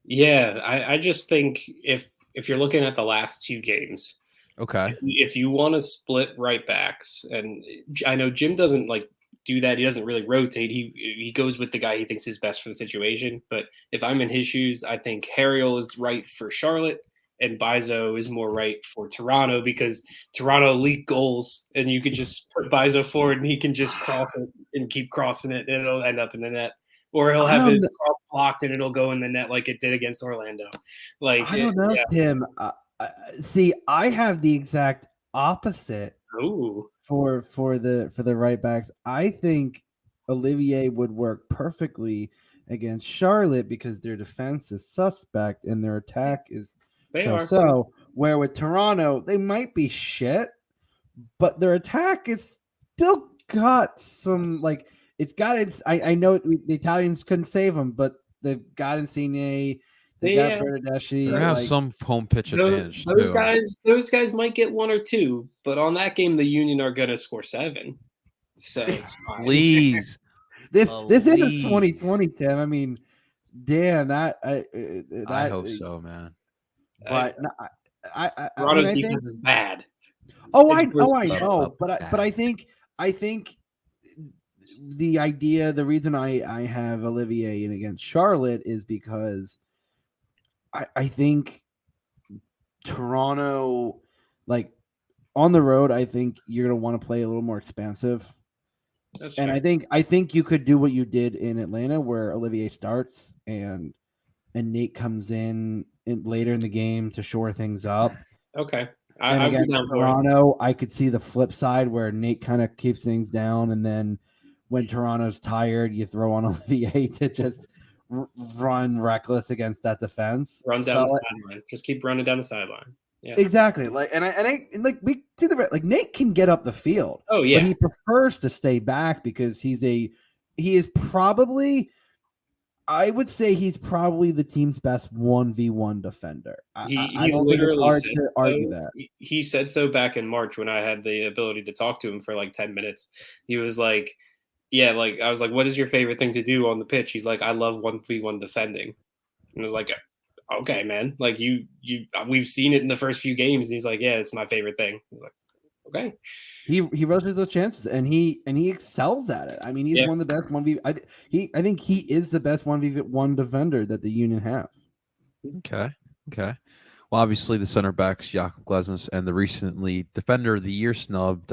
Yeah, I just think if you're looking at the last 2 games, okay, if you want to split right backs, and I know Jim doesn't like do that. He doesn't really rotate. He goes with the guy he thinks is best for the situation. But if I'm in his shoes, I think Harriel is right for Charlotte, and Bizo is more right for Toronto, because Toronto leak goals, and you could just put Bizo forward and he can just cross it and keep crossing it, and it'll end up in the net. Or he'll have his cross blocked and it'll go in the net like it did against Orlando. Like, I don't know, Tim. See, I have the exact opposite. Ooh. For the right backs. I think Olivier would work perfectly against Charlotte because their defense is suspect and their attack is so. Where with Toronto, they might be shit, but their attack is still got some, like, it's got its. I know the Italians couldn't save them, but they've got Insigne. They got Bernardeschi. They have some home pitch advantage. Those guys might get 1 or 2, but on that game, the Union are going to score 7. So it's fine. Please. This isn't 2020, Tim. I mean, damn, I hope so, man. But Toronto's defense is bad. I know, but I think the reason I have Olivier in against Charlotte is because I think Toronto, like, on the road, I think you're going to want to play a little more expansive. That's and fair. I think you could do what you did in Atlanta, where Olivier starts and Nate comes in later in the game to shore things up. Okay. And against Toronto, I could see the flip side where Nate kind of keeps things down, and then when Toronto's tired, you throw on Olivier to just run reckless against that defense. Run down the sideline. Just keep running down the sideline. Yeah. Exactly. Like, and we see Nate can get up the field. Oh yeah. But he prefers to stay back because he is probably, I would say he's probably the team's best 1v1 defender. I don't think it's hard to argue that. He said so back in March when I had the ability to talk to him for like 10 minutes. He was like, yeah, like I was like, what is your favorite thing to do on the pitch? He's like, I love 1v1 defending. And I was like, okay, man. Like we've seen it in the first few games. And he's like, yeah, it's my favorite thing. I was like, Okay. He rushes those chances and he excels at it. I mean, he's one of the best 1v. I think he is the best 1v1 defender that the Union have. Okay. Well, obviously the center backs Jakob Glesnes and the recently Defender of the Year snubbed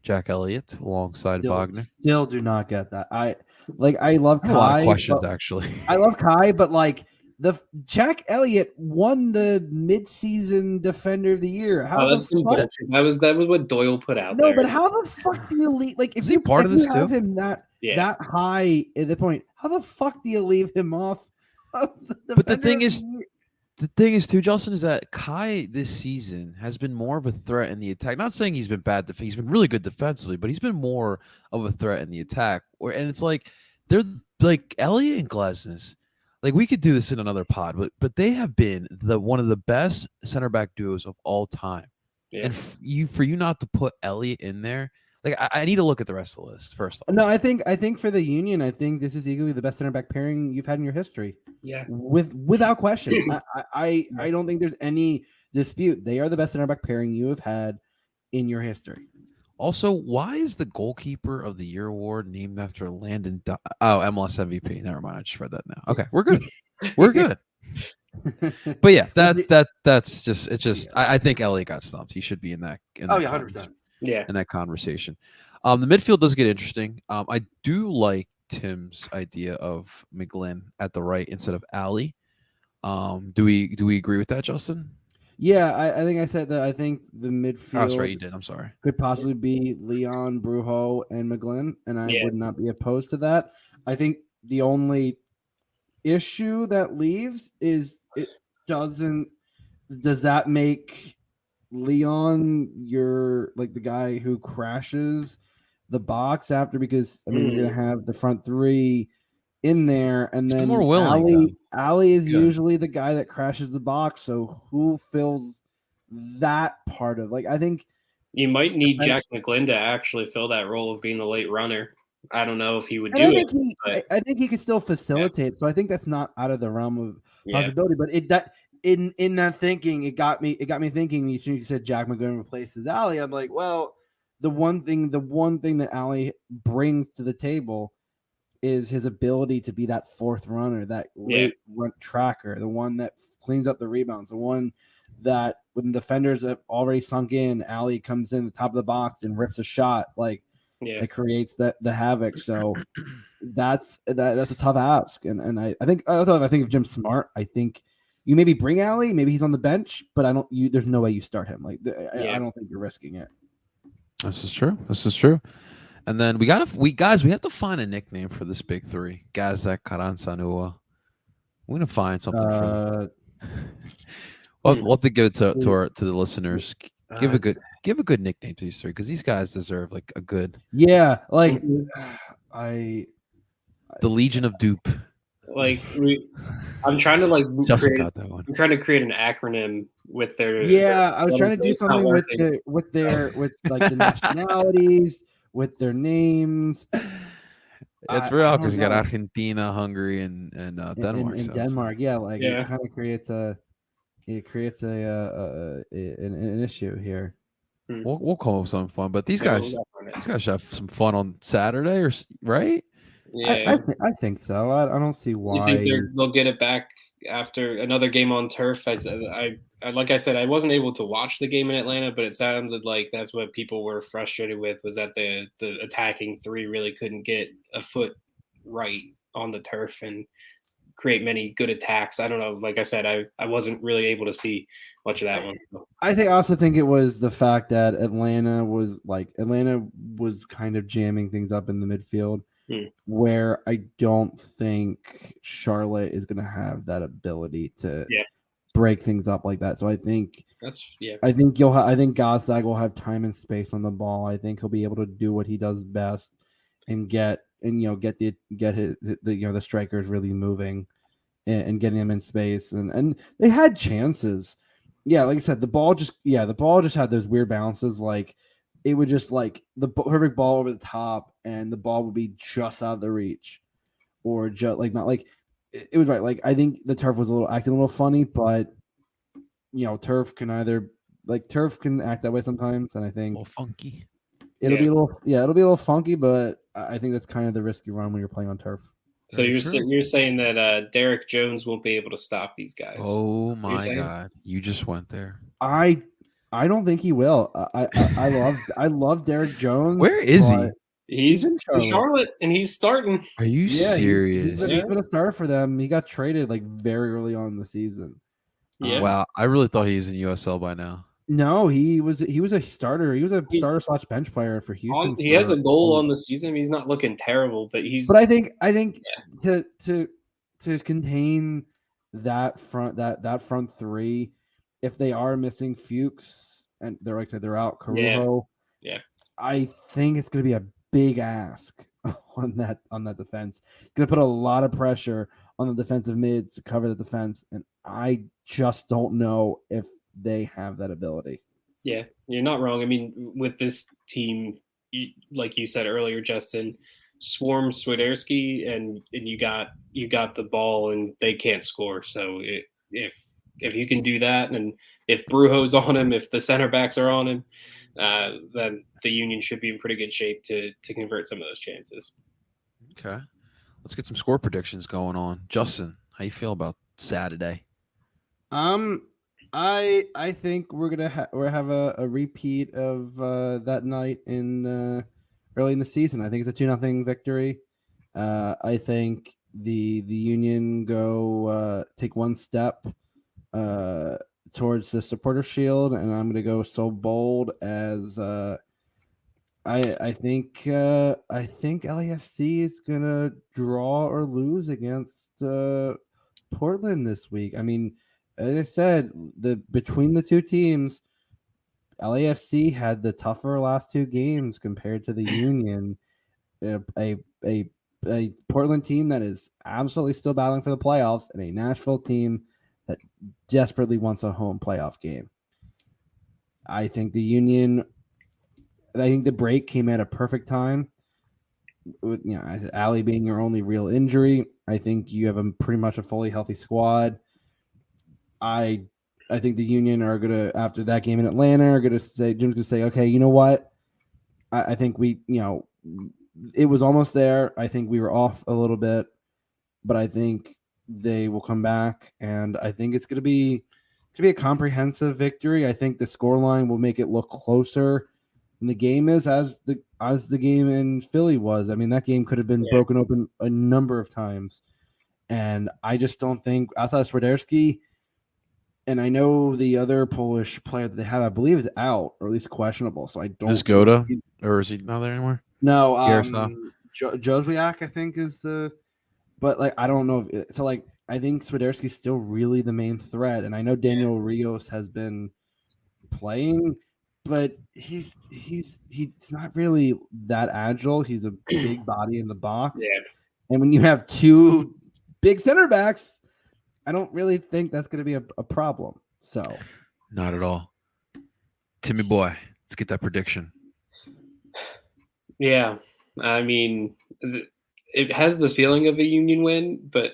Jack Elliott alongside Wagner. Still do not get that. I love Kai. A lot of questions actually. I love Kai, but like the Jack Elliott won the midseason Defender of the Year. How that's some bullshit. That was what Doyle put out. No, there. but how the fuck do you leave? Like, if Is he part of this have too? him that high at the point, how the fuck do you leave him off? But the thing is too, Justin, is that Kai this season has been more of a threat in the attack. Not saying he's been bad. He's been really good defensively, but he's been more of a threat in the attack. And it's like they're like Elliott and Glesnes. Like, we could do this in another pod, but they have been one of the best center back duos of all time. Yeah. And for you not to put Elliott in there, like I need to look at the rest of the list first. No, I think for the Union, I think this is equally the best center back pairing you've had in your history. Yeah, without question. I don't think there's any dispute. They are the best center back pairing you have had in your history. Also, why is the goalkeeper of the year award named after Landon? MLS MVP. Never mind. I just read that now. Okay, we're good. We're good. But yeah, that's just it's just. I think Elliott got stumped. He should be in that. 100%. Yeah, in that conversation. The midfield does get interesting. I do like Tim's idea of McGlynn at the right instead of Ali. Do we agree with that, Justin? Yeah, I think I said that. I think the midfield. That's right, you did. I'm sorry. Could possibly be Leon, Brujo, and McGlynn, and I would not be opposed to that. I think the only issue that leaves is does that make Leon your like the guy who crashes the box after? Because I mean you're gonna have the front three in there, and then more willing, Ali is usually the guy that crashes the box. So who fills that part of? Like, I think you might need Jack McGlynn to actually fill that role of being the late runner. I don't know if he would do it. I think he could still facilitate. So I think that's not out of the realm of possibility. But in that thinking, it got me thinking. As soon as you said Jack McGlynn replaces Ali, I'm like, well, the one thing that Ali brings to the table is his ability to be that fourth runner, that late run tracker, the one that cleans up the rebounds, the one that when defenders have already sunk in, Ali comes in the top of the box and rips a shot. Like, it creates the havoc. So that's a tough ask. And I think of Jim Smart. I think you maybe bring Ali, maybe he's on the bench, but there's no way you start him. Like, I don't think you're risking it. This is true. And then we have to find a nickname for this big three. Gazek, Karansanua. We're gonna find something for them. We'll have to give it to the listeners. Give a good nickname to these three, because these guys deserve like a good. Yeah, like the Legion of Dupe. Like I'm trying to like Justin got that one. I'm trying to create an acronym with their. I was trying to do something with like the nationalities, with their names. It's real because you got Argentina, Hungary, and Denmark. And Denmark, it kind of creates an issue here. We'll come up with something fun, but these guys should have some fun on Saturday, right? Yeah, I think so. I don't see why. You think they'll get it back after another game on turf? Like I said, I wasn't able to watch the game in Atlanta, but it sounded like that's what people were frustrated with, was that the attacking three really couldn't get a foot right on the turf and create many good attacks. I don't know. Like I said, I wasn't really able to see much of that one. I also think it was the fact that Atlanta was kind of jamming things up in the midfield, where I don't think Charlotte is going to have that ability to break things up like that. So I think I think Gazdag will have time and space on the ball. I think he'll be able to do what he does best and get the strikers really moving and getting them in space. And they had chances. Yeah, like I said, the ball just had those weird bounces. Like, it would just like the perfect ball over the top, and the ball would be just out of the reach, or just like not like it was right. Like, I think the turf was acting a little funny, but turf can either like turf can act that way sometimes, and I A think little funky. it'll be a little funky, but I think that's kind of the risk you run when you're playing on turf. So you're saying that Derek Jones won't be able to stop these guys? Oh my God! You just went there. I don't think he will. I love Derek Jones. Where is he? He's in Charlotte, and he's starting. Are you serious? He's been a starter for them. He got traded like very early on in the season. Yeah. Wow, I really thought he was in USL by now. No, he was a starter. He was a starter / bench player for Houston. He has a goal on the season. He's not looking terrible, but he's. But I think to contain that front three, if they are missing Fuchs and they're like I said they're out Carujo, I think it's going to be a big ask on that defense. It's going to put a lot of pressure on the defensive mids to cover the defense, and I just don't know if they have that ability. Yeah, you're not wrong. I mean, with this team, like you said earlier, Justin, swarm Swiderski, and you got the ball, and they can't score. So if you can do that, and if Brujo's on him, if the center backs are on him, then the Union should be in pretty good shape to convert some of those chances. Okay, let's get some score predictions going on. Justin, how you feel about Saturday? I think we're gonna have a repeat of that night in early in the season. I think it's a 2-0 victory. I think the Union go take one step towards the supporter shield, and I'm gonna go so bold as I think LAFC is gonna draw or lose against Portland this week. I mean, as I said, between the two teams, LAFC had the tougher last two games compared to the Union. A Portland team that is absolutely still battling for the playoffs, and a Nashville team that desperately wants a home playoff game. I think the Union. I think the break came at a perfect time. With Ali being your only real injury, I think you have pretty much a fully healthy squad. I think the Union are gonna, after that game in Atlanta, are gonna say, Jim's gonna say, okay, you know what? I think it was almost there. I think we were off a little bit, but I think they will come back, and I think it's gonna be a comprehensive victory. I think the scoreline will make it look closer than the game is as the game in Philly was. I mean, that game could have been broken open a number of times, and I just don't think outside of Swiderski. And I know the other Polish player that they have, I believe, is out or at least questionable. So I don't. Is Goda, or is he not there anymore? No, Jozwiak, I think, is the. But I don't know. I think Swiderski's still really the main threat, and I know Daniel Rios has been playing, but he's not really that agile. He's a big body in the box, and when you have two big center backs, I don't really think that's going to be a problem. So, not at all. Timmy boy, let's get that prediction. Yeah, I mean, it has the feeling of a Union win, but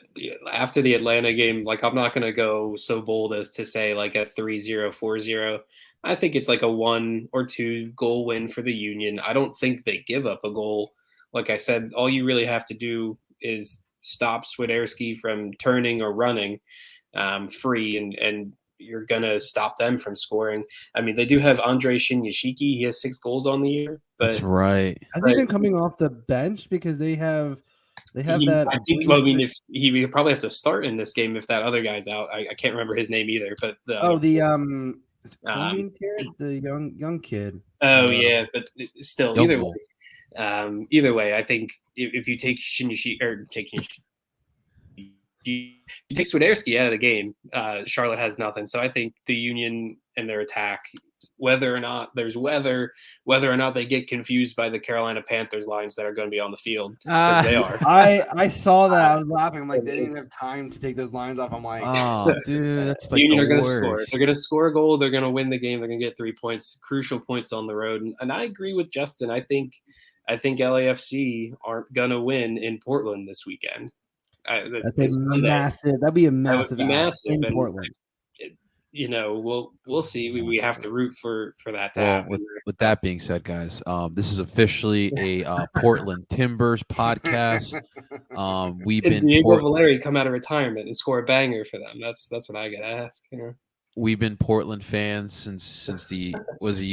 after the Atlanta game, I'm not going to go so bold as to say a 3-0, 4-0. I think it's a 1 or 2 goal win for the Union. I don't think they give up a goal. Like I said, all you really have to do is stop Swiderski from turning or running free, and you're going to stop them from scoring. I mean, they do have Andrei Shinyashiki. He has 6 goals on the year. But, that's right. I think they're coming off the bench because they have that. I think. Well, I mean, if we probably have to start in this game if that other guy's out. I can't remember his name either. But the Colombian kid, the young kid. Oh yeah, but still, either way, I think if you take Shinyashiki you take Swiderski out of the game, Charlotte has nothing. So I think the Union and their attack, whether or not there's weather, whether or not they get confused by the Carolina Panthers lines that are going to be on the field, because they are. I saw that. I was laughing. I'm like, they didn't even have time to take those lines off. I'm like, oh, dude, that's Union are going to score. They're going to score a goal. They're going to win the game. They're going to get 3 points, crucial points on the road. And I agree with Justin. I think LAFC aren't going to win in Portland this weekend. That'd be a massive in Portland. we'll see. We have to root for that to Well, happen. with that being said, guys, this is officially a Portland Timbers podcast. We've Did been Diego Valeri come out of retirement and score a banger for them? That's what I get asked. We've been Portland fans since were they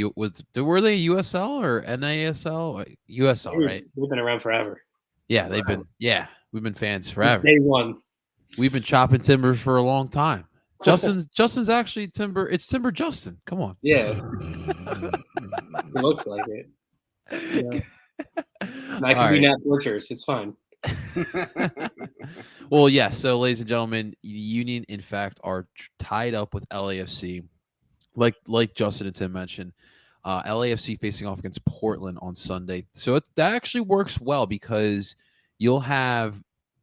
USL or NASL? USL, right? They've been around forever. Yeah, we've been fans forever. Day one. We've been chopping timbers for a long time. Justin's actually Timber. It's Timber Justin. Come on. Yeah. It looks like it. Yeah. I can be Nat Butchers. It's fine. Well, yeah. So, ladies and gentlemen, Union, in fact, are tied up with LAFC. Like Justin and Tim mentioned, LAFC facing off against Portland on Sunday. So that actually works well because you'll have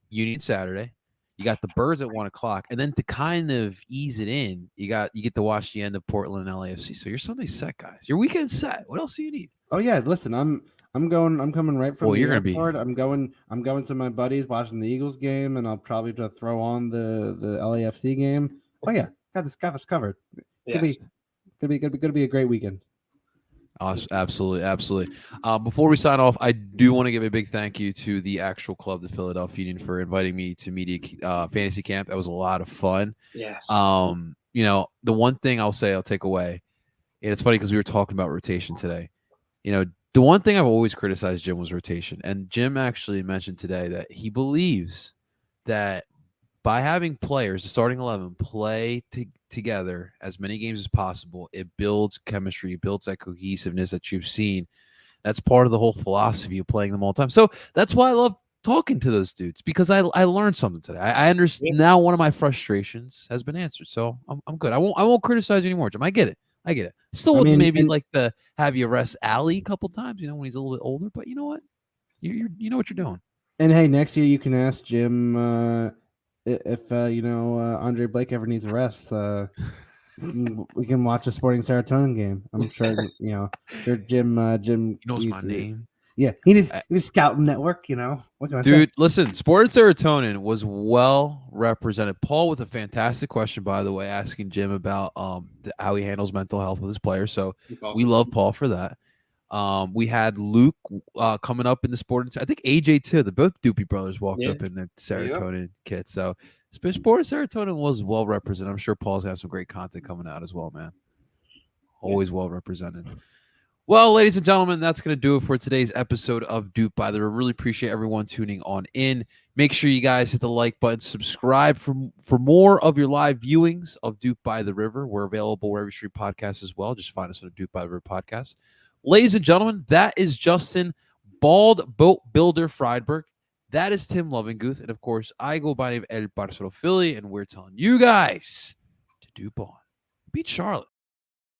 Union Saturday. You got the Birds at 1:00, and then to kind of ease it in, you get to watch the end of Portland and LAFC. So your Sunday's set, guys. Your weekend's set. What else do you need? Oh yeah, listen, I'm coming right from. Well, the you're gonna airport. I'm going to my buddies watching the Eagles game, and I'll probably just throw on the LAFC game. Oh yeah, got this covered. It's gonna be a great weekend. Awesome. Absolutely. Before we sign off, I do want to give a big thank you to the actual club, the Philadelphia Union, for inviting me to media fantasy camp. That was a lot of fun. Yes. The one thing I'll take away, and it's funny because we were talking about rotation today. The one thing I've always criticized Jim was rotation, and Jim actually mentioned today that he believes that by having players, the starting 11, play together as many games as possible, it builds chemistry, it builds that cohesiveness that you've seen. That's part of the whole philosophy of playing them all the time. So that's why I love talking to those dudes, because I learned something today. I understand now. One of my frustrations has been answered, so I'm good. I won't criticize you anymore, Jim. I get it. Still wouldn't maybe like to have you rest Ali a couple times, when he's a little bit older. But you know what? You know what you're doing. And hey, next year you can ask Jim. If Andre Blake ever needs a rest, we can watch a Sporting Serotonin game. I'm sure Jim. He knows my name. Yeah, he needs scouting network. What can I say? Dude, listen, Sporting Serotonin was well represented. Paul with a fantastic question, by the way, asking Jim about how he handles mental health with his players. So awesome. We love Paul for that. We had Luke coming up in the Sporting. I think AJ too. The both Doopy brothers walked up in the Serotonin kit. So Sporting Serotonin was well represented. I'm sure Paul's got some great content coming out as well, man. Always well represented. Well, ladies and gentlemen, that's going to do it for today's episode of Doop by the River. Really appreciate everyone tuning on in. Make sure you guys hit the like button, subscribe for more of your live viewings of Doop by the River. We're available wherever you stream podcasts as well. Just find us on the Doop by the River podcast. Ladies and gentlemen, that is Justin Bald Boat Builder Friedberg. That is Tim Lovinguth. And of course, I go by the name El Barcelo Philly, and we're telling you guys to Doop on. Beat Charlotte.